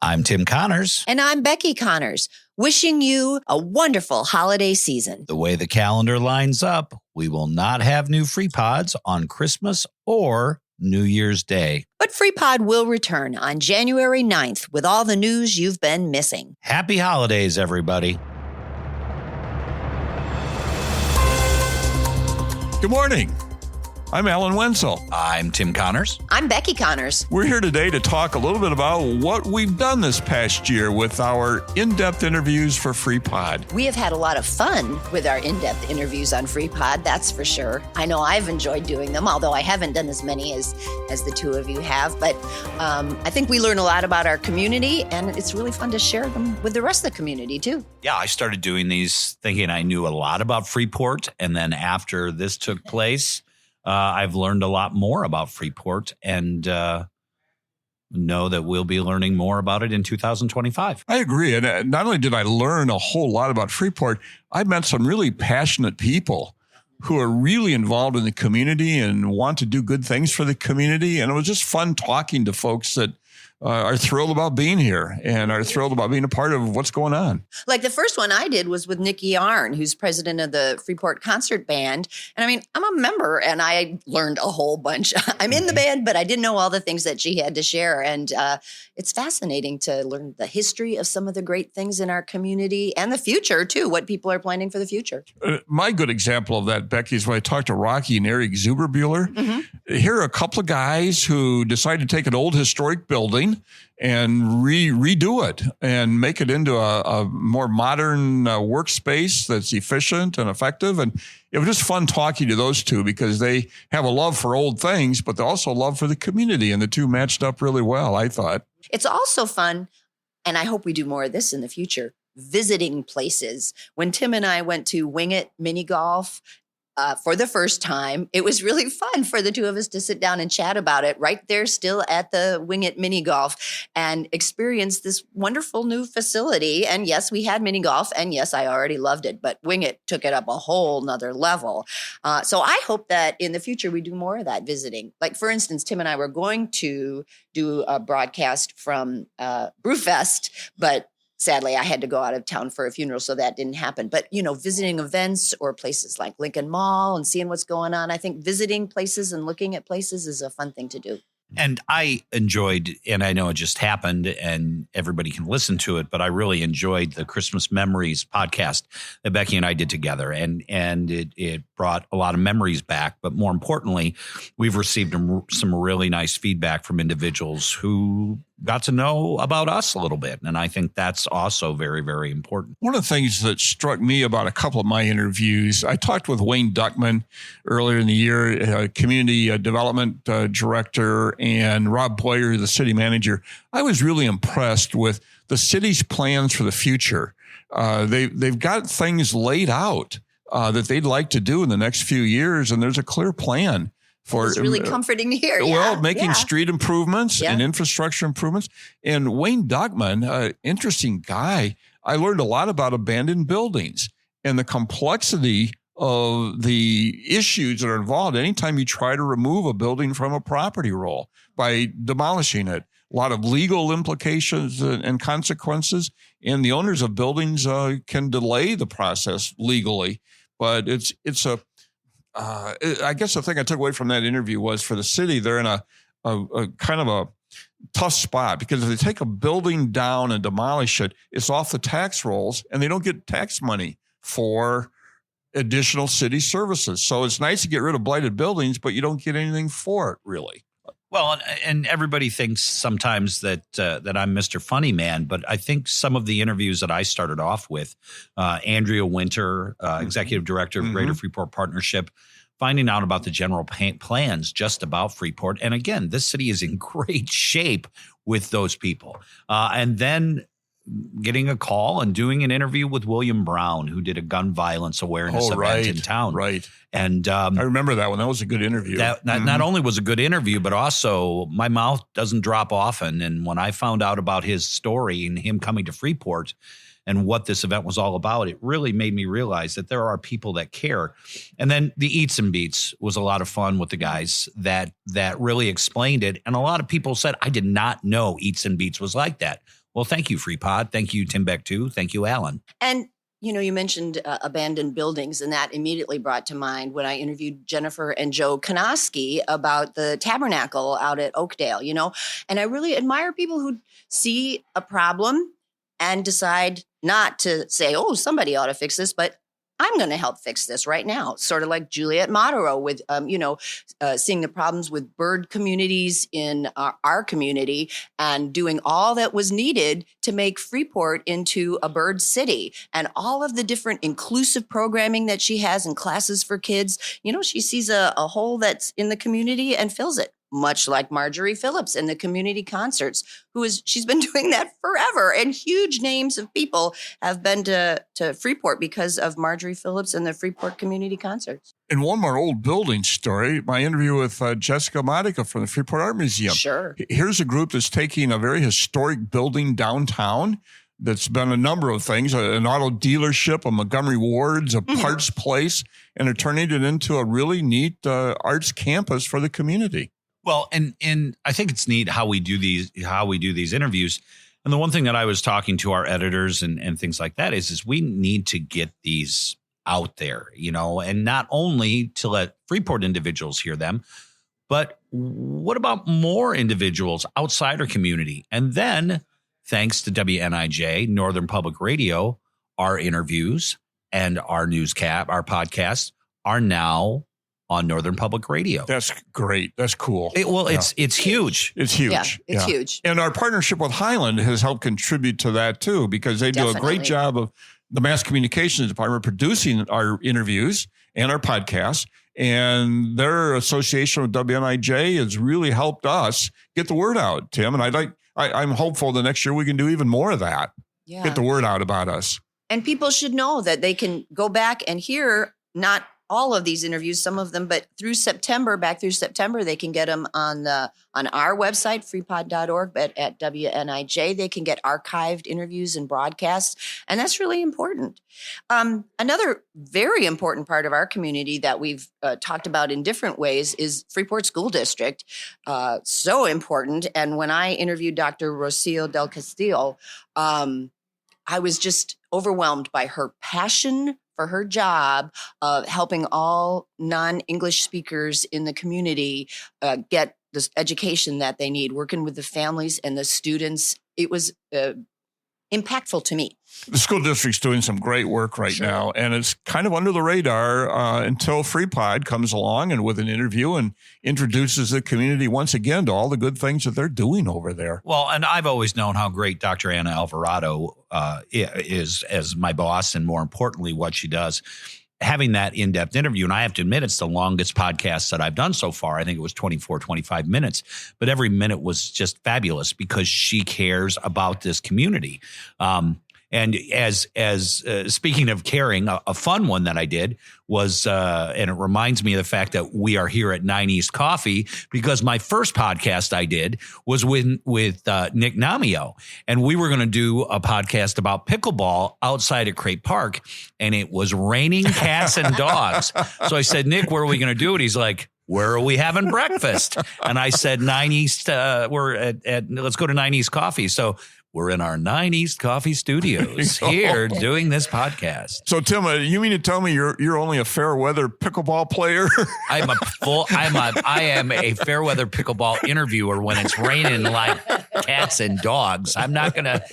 I'm Tim Connors. And I'm Becky Connors, wishing you a wonderful holiday season. The way the calendar lines up, we will not have new FreePods on Christmas or New Year's Day. But FreePod will return on January 9th with all the news you've been missing. Happy holidays, everybody. Good morning. I'm Alan Wenzel. I'm Tim Connors. I'm Becky Connors. We're here today to talk a little bit about what we've done this past year with our in-depth interviews for FreePod. We have had a lot of fun with our in-depth interviews on FreePod, that's for sure. I know I've enjoyed doing them, although I haven't done as many as the two of you have. But I think we learn a lot about our community, and it's really fun to share them with the rest of the community, too. Yeah, I started doing these thinking I knew a lot about Freeport, and then after this took place, I've learned a lot more about Freeport and know that we'll be learning more about it in 2025. I agree. And not only did I learn a whole lot about Freeport, I met some really passionate people who are really involved in the community and want to do good things for the community. And it was just fun talking to folks that are thrilled about being here and are thrilled about being a part of what's going on. Like the first one I did was with Nikki Yarn, who's president of the Freeport Concert Band. And I mean, I'm a member and I learned a whole bunch. I'm in the band, but I didn't know all the things that she had to share. And it's fascinating to learn the history of some of the great things in our community and the future too, what people are planning for the future. My good example of that, Becky, is when I talked to Rocky and Eric Zuberbuehler. Mm-hmm. Here are a couple of guys who decided to take an old historic building and redo it and make it into a more modern workspace that's efficient and effective. And it was just fun talking to those two because they have a love for old things, but they also love for the community. And the two matched up really well, I thought. It's also fun, and I hope we do more of this in the future, visiting places. When Tim and I went to Wing It Mini Golf for the first time, it was really fun for the two of us to sit down and chat about it right there still at the Wing It Mini Golf and experience this wonderful new facility. And yes, we had mini golf, and yes, I already loved it, but Wing It took it up a whole nother level. So I hope that in the future we do more of that visiting. Like, for instance, Tim and I were going to do a broadcast from Brewfest, but sadly, I had to go out of town for a funeral, so that didn't happen. But, you know, visiting events or places like Lincoln Mall and seeing what's going on, I think visiting places and looking at places is a fun thing to do. And I enjoyed, and I know it just happened and everybody can listen to it, but I really enjoyed the Christmas Memories podcast that Becky and I did together. And it brought a lot of memories back. But more importantly, we've received some really nice feedback from individuals who got to know about us a little bit. And I think that's also very, very important. One of the things that struck me about a couple of my interviews, I talked with Wayne Duckman earlier in the year, community development director, and Rob Boyer, the city manager. I was really impressed with the city's plans for the future. They've got things laid out that they'd like to do in the next few years, and there's a clear plan. It's really comforting to hear. Well, making street improvements and infrastructure improvements. And Wayne Duckman, interesting guy. I learned a lot about abandoned buildings and the complexity of the issues that are involved anytime you try to remove a building from a property roll by demolishing it. A lot of legal implications and consequences. And the owners of buildings can delay the process legally. But I guess the thing I took away from that interview was for the city, they're in a kind of a tough spot because if they take a building down and demolish it, it's off the tax rolls and they don't get tax money for additional city services. So it's nice to get rid of blighted buildings, but you don't get anything for it, really. Well, and everybody thinks sometimes that I'm Mr. Funny Man, but I think some of the interviews that I started off with, Andrea Winter, executive director of Greater Freeport Partnership, finding out about the general plans just about Freeport. And again, this city is in great shape with those people. And then getting a call and doing an interview with William Brown, who did a gun violence awareness event in town. Right. And I remember that one. That was a good interview. That not only was a good interview, but also my mouth doesn't drop often. And when I found out about his story and him coming to Freeport and what this event was all about, it really made me realize that there are people that care. And then the Eats and Beats was a lot of fun with the guys that really explained it. And a lot of people said, I did not know Eats and Beats was like that. Well, thank you, FREEPOD. Thank you, TimBeck2. Thank you, Alan. And you mentioned abandoned buildings, and that immediately brought to mind when I interviewed Jennifer and Joe Konoski about the Tabernacle out at Oakdale, and I really admire people who see a problem and decide not to say, oh, somebody ought to fix this, but I'm going to help fix this right now. Sort of like Juliet Modero with, seeing the problems with bird communities in our community and doing all that was needed to make Freeport into a bird city, and all of the different inclusive programming that she has in classes for kids. She sees a hole that's in the community and fills it. Much like Marjorie Phillips in the community concerts, she's been doing that forever. And huge names of people have been to Freeport because of Marjorie Phillips and the Freeport community concerts. And one more old building story, my interview with Jessica Modica from the Freeport Art Museum. Sure. Here's a group that's taking a very historic building downtown that's been a number of things, an auto dealership, a Montgomery Ward's, a parts place, and they're turning it into a really neat arts campus for the community. Well, and I think it's neat how we do these interviews. And the one thing that I was talking to our editors and things like that is we need to get these out there, and not only to let Freeport individuals hear them, but what about more individuals outside our community? And then, thanks to WNIJ, Northern Public Radio, our interviews and our our podcasts are now on Northern Public Radio. That's great. That's cool. It's huge. It's huge. Yeah, it's huge. And our partnership with Highland has helped contribute to that too, because they do a great job of the mass communications department producing our interviews and our podcasts. And their association with WNIJ has really helped us get the word out, Tim. And I'm hopeful the next year we can do even more of that. Yeah. Get the word out about us. And people should know that they can go back and hear not all of these interviews, some of them, but back through September, they can get them on our website, freepod.org, but at WNIJ, they can get archived interviews and broadcasts. And that's really important. Another very important part of our community that we've talked about in different ways is Freeport School District. So important. And when I interviewed Dr. Rocio del Castillo, I was just overwhelmed by her passion for her job of helping all non-English speakers in the community get this education that they need, working with the families and the students. It was impactful to me. The school district's doing some great work right now, and it's kind of under the radar until FreePod comes along and with an interview and introduces the community once again to all the good things that they're doing over there. Well, and I've always known how great Dr. Anna Alvarado is as my boss, and more importantly, what she does. Having that in-depth interview, and I have to admit, it's the longest podcast that I've done so far. I think it was 24, 25 minutes, but every minute was just fabulous because she cares about this community. And as speaking of caring, a fun one that I did was, and it reminds me of the fact that we are here at 9 East Coffee, because my first podcast I did was with Nick Namio, and we were going to do a podcast about pickleball outside at Crape Park, and it was raining cats and dogs. So I said, Nick, where are we going to do it? He's like, where are we having breakfast? And I said, 9 East, we're at let's go to 9 East Coffee. So we're in our 9 East Coffee studios here doing this podcast. So, Tim, you mean to tell me you're only a fair weather pickleball player? I am a fair weather pickleball interviewer when it's raining like cats and dogs. I'm not gonna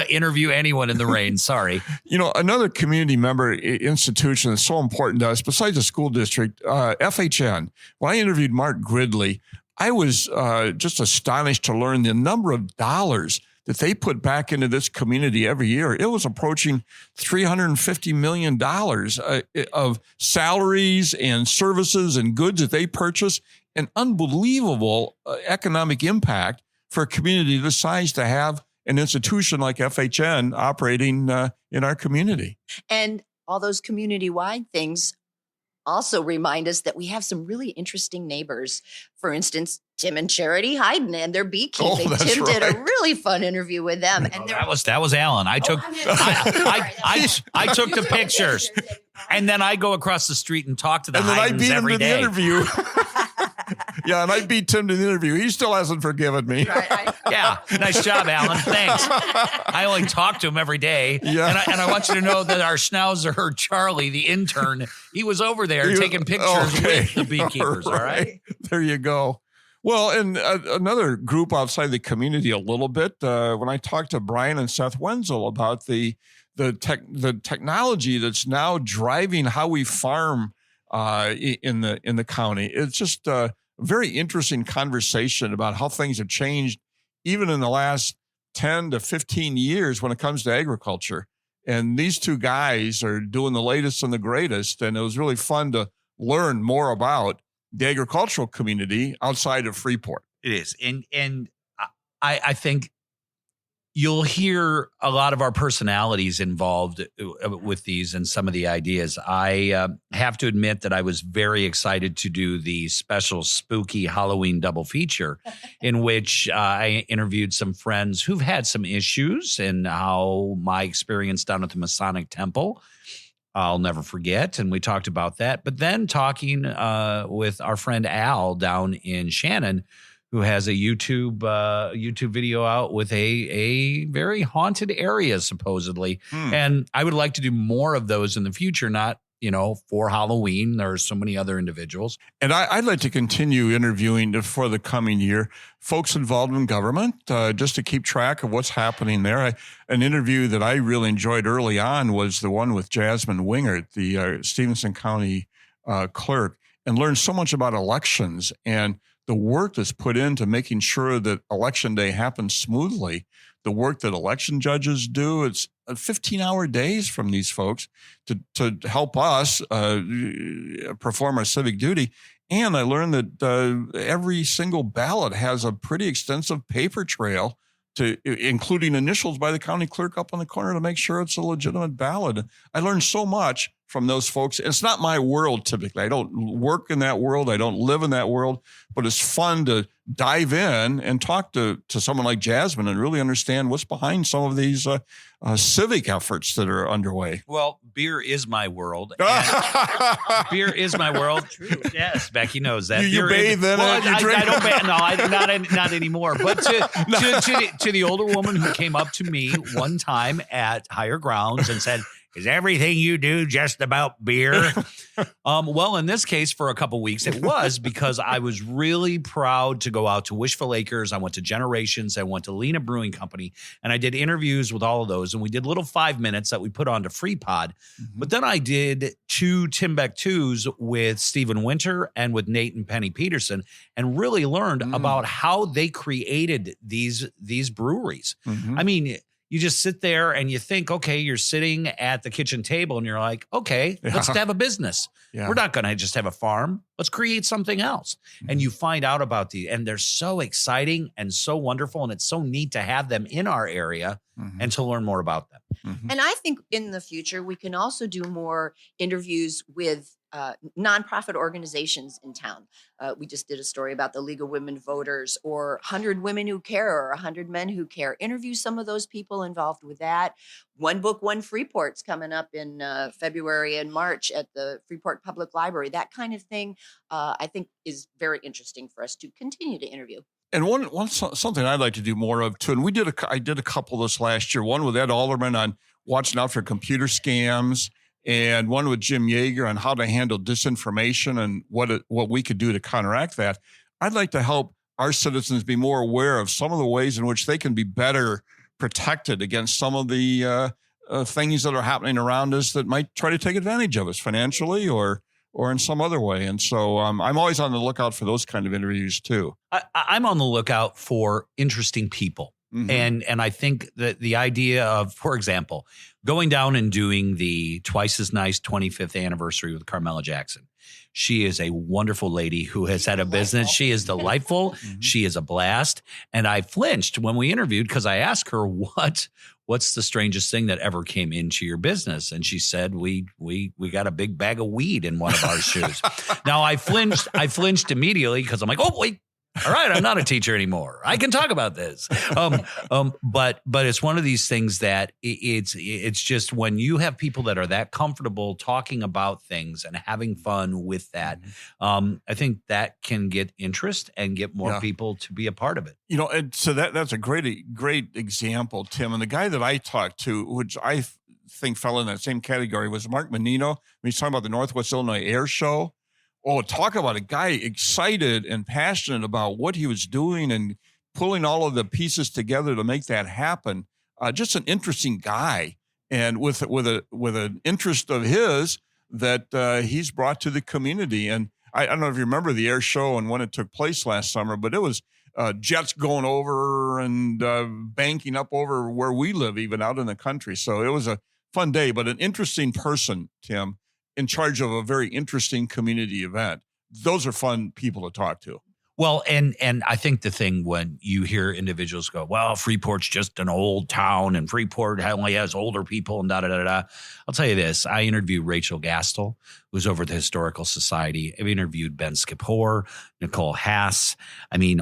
interview anyone in the rain. Sorry. Another community member institution that's so important to us, besides the school district, FHN. When I interviewed Mark Gridley, I was just astonished to learn the number of dollars that they put back into this community every year. It was approaching $350 million of salaries and services and goods that they purchase. An unbelievable economic impact for a community this size to have an institution like FHN operating in our community. And all those community-wide things also remind us that we have some really interesting neighbors. For instance, Tim and Charity Hayden and their beekeeping. Tim did a really fun interview with them. And that was Alan. I took the pictures, and then I go across the street and talk to the Haydens every day. The interview. Yeah, and I beat Tim to the interview. He still hasn't forgiven me. Yeah, nice job, Alan. Thanks. I only talk to him every day. Yeah. And I want you to know that our schnauzer, Charlie, the intern, he was over there taking pictures with the beekeepers, all right? There you go. Well, and another group outside the community a little bit, when I talked to Brian and Seth Wenzel about the technology that's now driving how we farm in the county, it's just a very interesting conversation about how things have changed even in the last 10 to 15 years when it comes to agriculture. And these two guys are doing the latest and the greatest, and it was really fun to learn more about the agricultural community outside of Freeport. It is. And I think you'll hear a lot of our personalities involved with these and some of the ideas. I have to admit that I was very excited to do the special spooky Halloween double feature in which I interviewed some friends who've had some issues and how my experience down at the Masonic Temple I'll never forget. And we talked about that. But then talking with our friend Al down in Shannon, who has a YouTube video out with a very haunted area, supposedly. And I would like to do more of those in the future, not, for Halloween. There are so many other individuals. And I'd like to continue interviewing for the coming year folks involved in government, just to keep track of what's happening there. An interview that I really enjoyed early on was the one with Jasmine Wingert, the Stevenson County clerk, and learned so much about elections and the work that's put into making sure that election day happens smoothly, the work that election judges do. It's 15-hour days from these folks to help us perform our civic duty. And I learned that every single ballot has a pretty extensive paper trail, including initials by the county clerk up on the corner to make sure it's a legitimate ballot. I learned so much from those folks. It's not my world typically. I don't work in that world. I don't live in that world, but it's fun to dive in and talk to someone like Jasmine and really understand what's behind some of these civic efforts that are underway. Well, beer is my world. Beer is my world. True. Yes, Becky knows that. You bathe in it. You drink. I don't bathe. No, not anymore. But to the older woman who came up to me one time at Higher Grounds and said, "Is everything you do just about beer?" Well, in this case, for a couple weeks, it was because I was really proud to go out to Wishville Acres. I went to Generations. I went to Lena Brewing Company, and I did interviews with all of those. And we did little 5 minutes that we put on to FreePod. Mm-hmm. But then I did 2 TimBeck2s with Stephen Winter and with Nate and Penny Peterson, and really learned about how they created these breweries. Mm-hmm. I mean, you just sit there and you think, okay, you're sitting at the kitchen table and you're like, okay, let's have a business. Yeah. We're not going to just have a farm. Let's create something else. Mm-hmm. And you find out about and they're so exciting and so wonderful. And it's so neat to have them in our area and to learn more about them. Mm-hmm. And I think in the future, we can also do more interviews with nonprofit organizations in town. We just did a story about the League of Women Voters, or 100 Women Who Care, or 100 Men Who Care. Interview some of those people involved with that. One Book, One Freeport's coming up in February and March at the Freeport Public Library. That kind of thing, I think, is very interesting for us to continue to interview. And something I'd like to do more of too, and I did a couple this last year. One with Ed Alderman on watching out for computer scams, and one with Jim Yeager on how to handle disinformation and what we could do to counteract that. I'd like to help our citizens be more aware of some of the ways in which they can be better protected against some of the things that are happening around us that might try to take advantage of us financially or in some other way. And so I'm always on the lookout for those kind of interviews too. I'm on the lookout for interesting people. Mm-hmm. And I think that the idea of, for example, going down and doing the Twice as Nice 25th anniversary with Carmela Jackson. She is a wonderful lady who has had a business. She is delightful. Mm-hmm. She is a blast. And I flinched when we interviewed because I asked her, what's the strangest thing that ever came into your business? And she said, we got a big bag of weed in one of our shoes. Now I flinched immediately because I'm like, oh, wait. All right, I'm not a teacher anymore. I can talk about this. But it's one of these things that it's just when you have people that are that comfortable talking about things and having fun with that, I think that can get interest and get more people to be a part of it. And so that's a great example, Tim. And the guy that I talked to, which I think fell in that same category, was Mark Menino. He's talking about the Northwest Illinois Air Show. Oh, talk about a guy excited and passionate about what he was doing and pulling all of the pieces together to make that happen. Just an interesting guy, and with an interest of his that he's brought to the community. And I don't know if you remember the air show and when it took place last summer, but it was jets going over and banking up over where we live, even out in the country. So it was a fun day, but an interesting person, Tim, in charge of a very interesting community event. Those are fun people to talk to. Well, and I think the thing when you hear individuals go, well, Freeport's just an old town and Freeport only has older people and da-da-da-da. I'll tell you this. I interviewed Rachel Gastel, who's over at the Historical Society. I've interviewed Ben Skipor, Nicole Haas. I mean,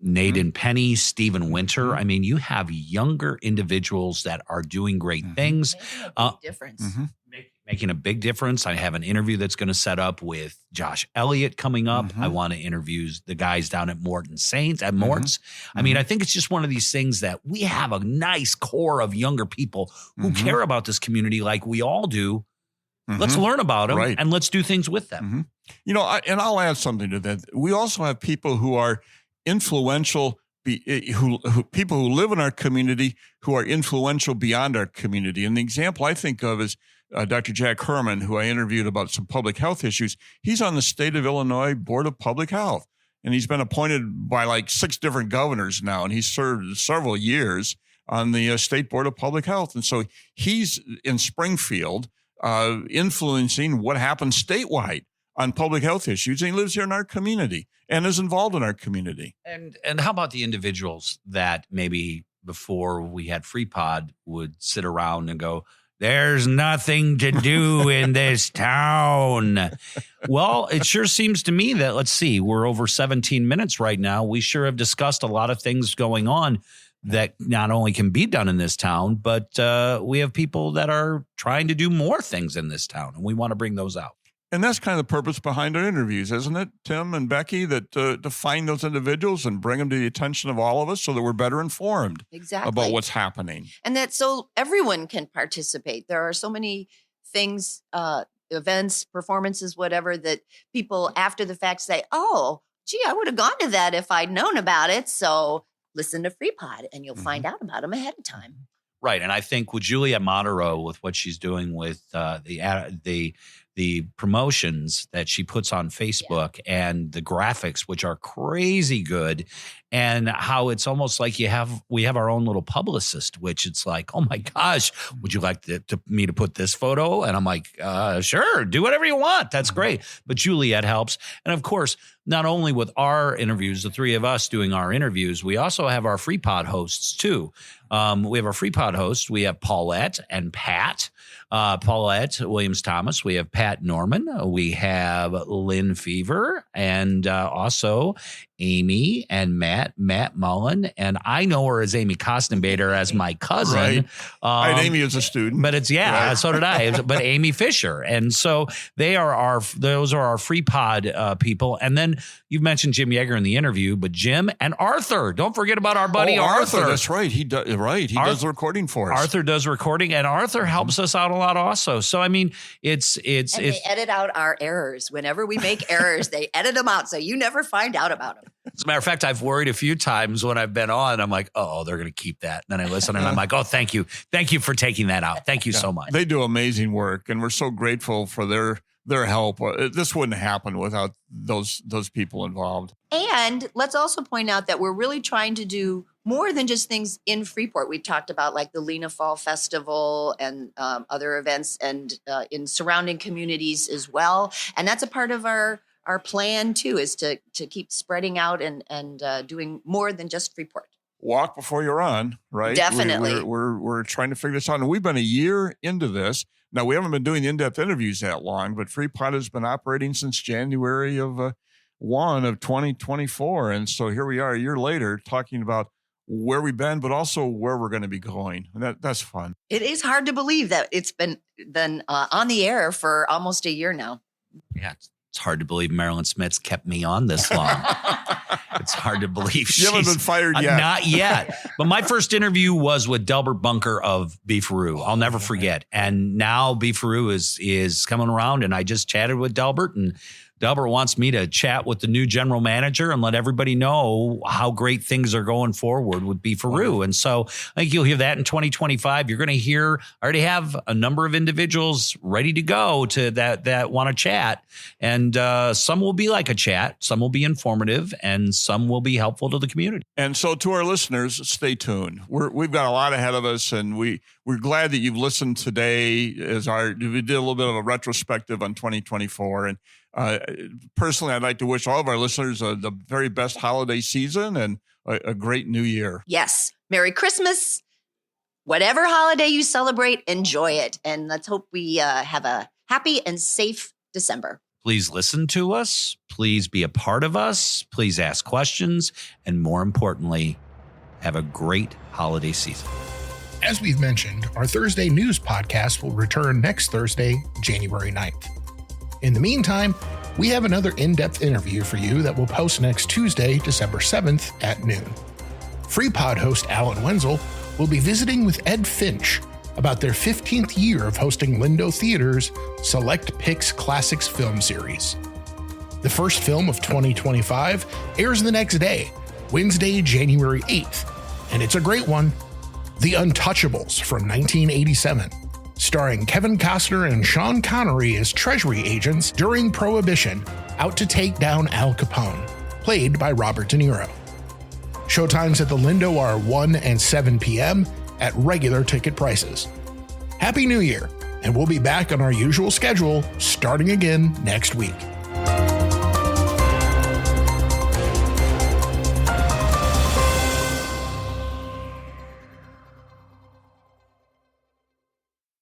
Naden Penny, Stephen Winter. I mean, you have younger individuals that are doing great things. Making a big difference. Making a big difference. I have an interview that's going to set up with Josh Elliott coming up. I want to interview the guys down at Morton Saints at Mort's. I mean, I think it's just one of these things that we have a nice core of younger people who care about this community like we all do. Let's learn about them and let's do things with them. And I'll add something to that. We also have people who are influential, people who live in our community who are influential beyond our community. And the example I think of is Dr. Jack Herman, who I interviewed about some public health issues. He's on the state of Illinois Board of Public Health, and he's been appointed by like 6 different governors now, and he's served several years on the State Board of Public Health. And so he's in Springfield influencing what happens statewide on public health issues, and he lives here in our community and is involved in our community. And how about the individuals that maybe before we had FreePod would sit around and go, there's nothing to do in this town. Well, it sure seems to me that, let's see, we're over 17 minutes right now. We sure have discussed a lot of things going on that not only can be done in this town, but we have people that are trying to do more things in this town, and we want to bring those out. And that's kind of the purpose behind our interviews, isn't it, Tim and Becky, that to find those individuals and bring them to the attention of all of us so that we're better informed about what's happening. And that so everyone can participate. There are so many things, events, performances, whatever, that people after the fact say, oh, gee, I would have gone to that if I'd known about it. So listen to FreePod and you'll find out about them ahead of time. Right. And I think with Juliet Montereau, with what she's doing with the promotions that she puts on Facebook and the graphics, which are crazy good, and how it's almost like we have our own little publicist, which it's like, oh my gosh, would you like me to put this photo? And I'm like, sure, do whatever you want. That's great. But Juliet helps. And of course, not only with our interviews, the 3 of us doing our interviews, we also have our FreePod hosts too. We have our FreePod hosts. We have Paulette and Pat. Paulette Williams-Thomas. We have Pat Norman. We have Lynn Fever, and also Amy and Matt Mullen. And I know her as Amy Kostenbader as my cousin. Right. I had Amy as a student. But it's, so did I. But Amy Fisher. And so those are our FreePod people. And then you've mentioned Jim Yeager in the interview, but Jim and Arthur. Don't forget about our buddy Arthur. That's right. He does the recording for us. Arthur does recording, and Arthur helps us out a lot also. So, I mean, it's they edit out our errors. Whenever we make errors, they edit them out so you never find out about them. As a matter of fact, I've worried a few times when I've been on. I'm like, oh, they're going to keep that. And then I listen and I'm like, oh, thank you. Thank you for taking that out. Thank you so much. They do amazing work, and we're so grateful for their help. This wouldn't happen without those people involved. And let's also point out that we're really trying to do more than just things in Freeport. We talked about like the Lena Fall Festival and other events and in surrounding communities as well. And that's a part of our plan too, is to keep spreading out and doing more than just Freeport. Walk before you run, right? Definitely. We're trying to figure this out. And we've been a year into this. Now, we haven't been doing in-depth interviews that long, but FreePod has been operating since January of 1 of 2024. And so here we are a year later talking about where we've been, but also where we're going to be going. And that's fun. It is hard to believe that it's been on the air for almost a year now. Yeah, it's hard to believe Marilyn Smith's kept me on this long. It's hard to believe. You haven't been fired yet. Not yet. But my first interview was with Delbert Bunker of Beefaroo. I'll never forget. And now Beefaroo is coming around, and I just chatted with Delbert, and Delbert wants me to chat with the new general manager and let everybody know how great things are going forward with Beefaroo. And so I think you'll hear that in 2025. You're going to hear, I already have a number of individuals ready to go to that want to chat. And some will be like a chat, some will be informative, and some will be helpful to the community. And so to our listeners, stay tuned. We've got a lot ahead of us, and we're glad that you've listened today we did a little bit of a retrospective on 2024. And personally, I'd like to wish all of our listeners the very best holiday season and a great new year. Yes. Merry Christmas. Whatever holiday you celebrate, enjoy it. And let's hope we have a happy and safe December. Please listen to us. Please be a part of us. Please ask questions. And more importantly, have a great holiday season. As we've mentioned, our Thursday news podcast will return next Thursday, January 9th. In the meantime, we have another in-depth interview for you that will post next Tuesday, December 7th at noon. FreePod host Alan Wenzel will be visiting with Ed Finch about their 15th year of hosting Lindo Theater's Select Picks Classics film series. The first film of 2025 airs the next day, Wednesday, January 8th, and it's a great one, The Untouchables from 1987. Starring Kevin Costner and Sean Connery as Treasury agents during Prohibition, out to take down Al Capone, played by Robert De Niro. Showtimes at the Lindo are 1 and 7 p.m. at regular ticket prices. Happy New Year, and we'll be back on our usual schedule starting again next week.